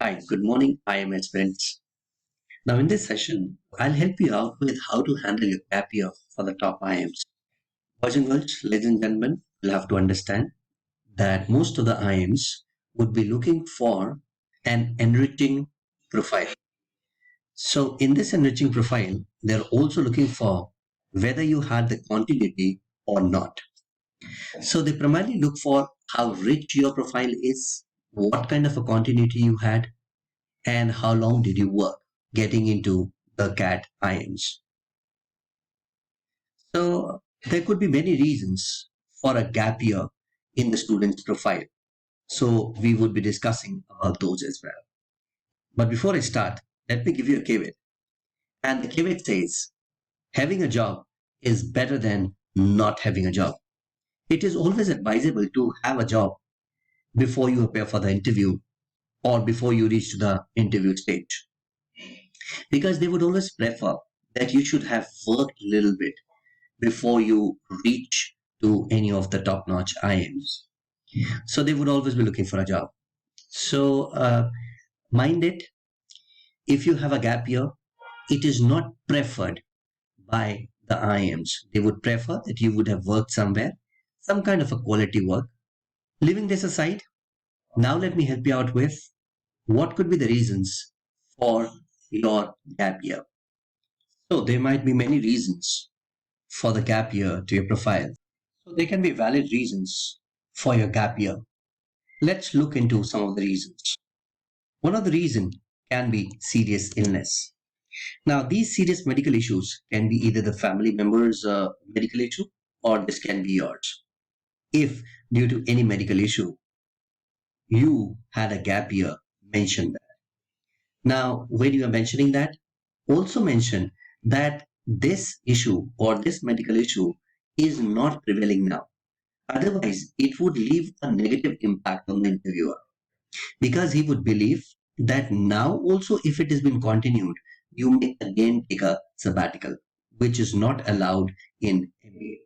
Hi, good morning, IMS friends. Now, in this session, I'll help you out with how to handle your gap year for the top IMs. Boys and girls, ladies and gentlemen, you'll have to understand that most of the IMs would be looking for an enriching profile. So, in this enriching profile, they're also looking for whether you had the continuity or not. So, they primarily look for how rich your profile is, what kind of a continuity you had, and how long did you work getting into the CAT IMs? So there could be many reasons for a gap year in the student's profile. So we would be discussing about those as well. But before I start, let me give you a caveat. And the caveat says having a job is better than not having a job. It is always advisable to have a job before you appear for the interview or before you reach to the interview stage, because they would always prefer that you should have worked a little bit before you reach to any of the top notch IMs. So they would always be looking for a job. So mind it, if you have a gap year, it is not preferred by the IMs. They would prefer that you would have worked somewhere, some kind of a quality work. Leaving this aside, now let me help you out with what could be the reasons for your gap year. So there might be many reasons for the gap year to your profile. So there can be valid reasons for your gap year. Let's look into some of the reasons. One of the reasons can be serious illness. Now, these serious medical issues can be either the family member's medical issue or this can be yours. If due to any medical issue you had a gap year, mention that. Now, when you are mentioning that, also mention that this issue or this medical issue is not prevailing now. Otherwise, it would leave a negative impact on the interviewer because he would believe that now also if it has been continued, you may again take a sabbatical, which is not allowed in MBA.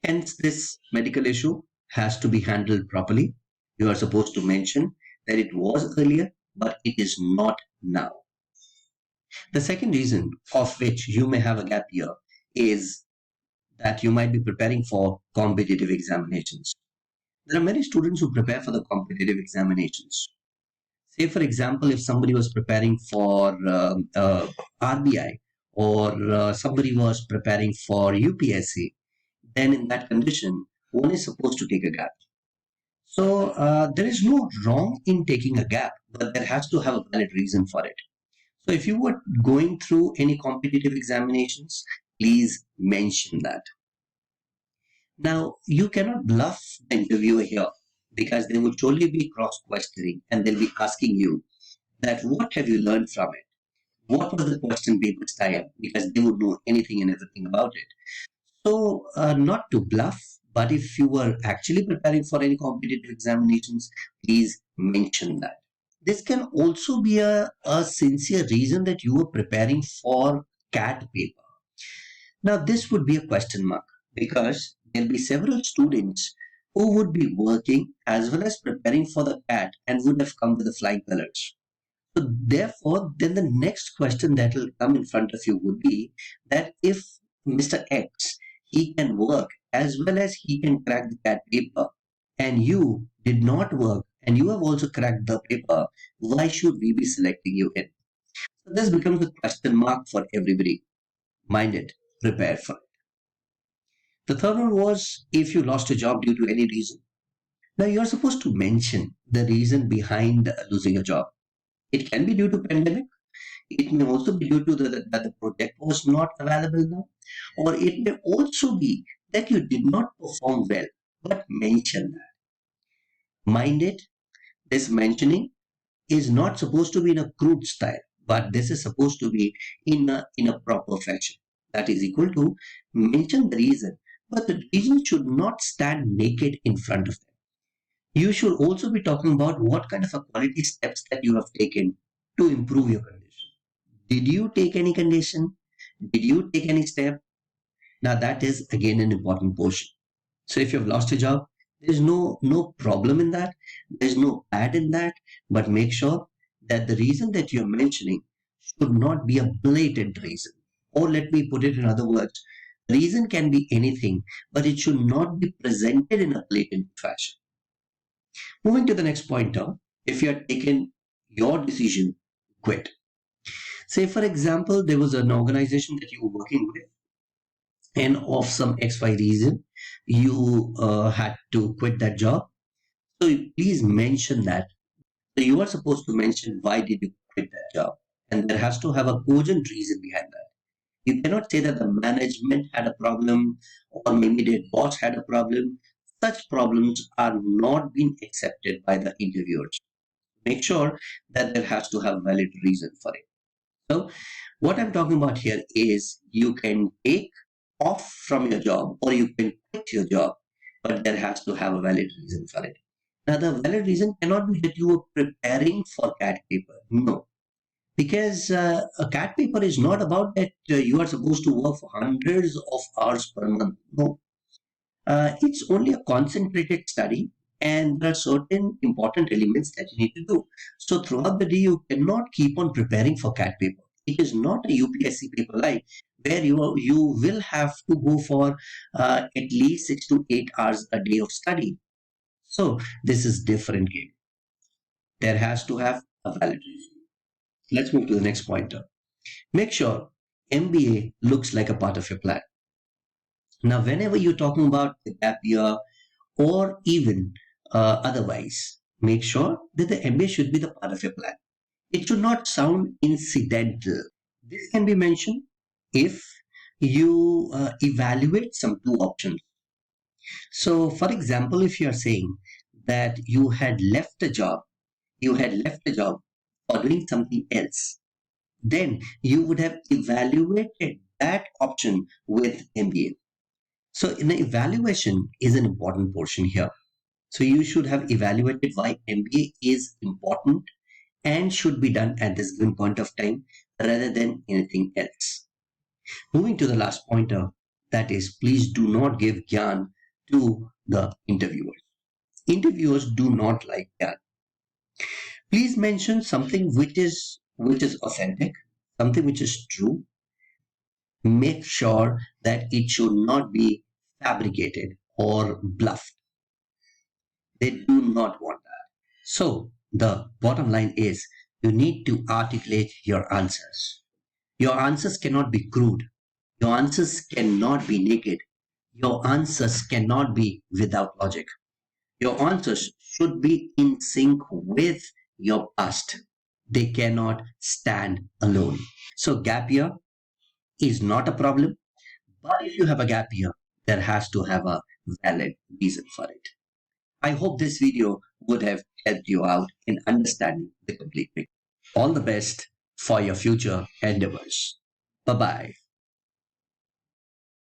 Hence, this medical issue has to be handled properly. You are supposed to mention that it was earlier, but it is not now. The second reason of which you may have a gap year is that you might be preparing for competitive examinations. There are many students who prepare for the competitive examinations. Say, for example, if somebody was preparing for RBI or somebody was preparing for UPSC, then in that condition, one is supposed to take a gap. So there is no wrong in taking a gap, but there has to have a valid reason for it. So if you were going through any competitive examinations, please mention that. Now, you cannot bluff the interviewer here because they would surely be cross questioning and they'll be asking you that what have you learned from it? What was the question paper style? Because they would know anything and everything about it. So, not to bluff, but if you were actually preparing for any competitive examinations, please mention that. This can also be a sincere reason that you were preparing for CAT paper. Now, this would be a question mark because there'll be several students who would be working as well as preparing for the CAT and would have come with the flying colors. So therefore, then the next question that will come in front of you would be that if Mr. X, he can work as well as he can crack the CAT paper, and you did not work and you have also cracked the paper, why should we be selecting you in? So this becomes a question mark for everybody. Mind it, prepare for it. The third one was if you lost a job due to any reason. Now you're supposed to mention the reason behind losing a job. It can be due to pandemic. It may also be due to that the project was not available now, or it may also be that you did not perform well, but mention that. Mind it, this mentioning is not supposed to be in a crude style, but this is supposed to be in a proper fashion. That is equal to mention the reason, but the reason should not stand naked in front of them. You should also be talking about what kind of a quality steps that you have taken to improve your condition. Did you take any condition? Did you take any step? Now that is again an important portion. So if you've lost a job, there's no problem in that. There's no bad in that. But make sure that the reason that you're mentioning should not be a blatant reason. Or let me put it in other words, reason can be anything, but it should not be presented in a blatant fashion. Moving to the next pointer, if you had taken your decision to quit. Say, for example, there was an organization that you were working with, and of some XY reason, you had to quit that job. So please mention that. So you are supposed to mention why did you quit that job, and there has to have a cogent reason behind that. You cannot say that the management had a problem or maybe their boss had a problem. Such problems are not being accepted by the interviewers. Make sure that there has to have valid reason for it. So what I'm talking about here is you can take off from your job or you can quit your job, but there has to have a valid reason for it. Now, the valid reason cannot be that you were preparing for CAT paper. No, because a CAT paper is not about that you are supposed to work for hundreds of hours per month. No, it's only a concentrated study, and there are certain important elements that you need to do. So throughout the day, you cannot keep on preparing for CAT paper. It is not a UPSC paper like where you will have to go for at least 6 to 8 hours a day of study. So this is different game. There has to have a valid reason. Let's move to the next pointer. Make sure MBA looks like a part of your plan. Now, whenever you're talking about the gap year or even otherwise, make sure that the MBA should be the part of your plan. It should not sound incidental. This can be mentioned if you evaluate some two options. So, for example, if you are saying that you had left a job for doing something else, then you would have evaluated that option with MBA. So, in the evaluation is an important portion here. So, you should have evaluated why MBA is important and should be done at this given point of time rather than anything else. Moving to the last pointer, that is, please do not give gyan to the interviewers. Interviewers do not like gyan. Please mention something which is authentic, something which is true. Make sure that it should not be fabricated or bluffed. They do not want that. So the bottom line is you need to articulate your answers. Your answers cannot be crude. Your answers cannot be naked. Your answers cannot be without logic. Your answers should be in sync with your past. They cannot stand alone. So gap year is not a problem, but if you have a gap year, there has to have a valid reason for it. I hope this video would have helped you out in understanding the complete picture. All the best for your future endeavors. Bye bye.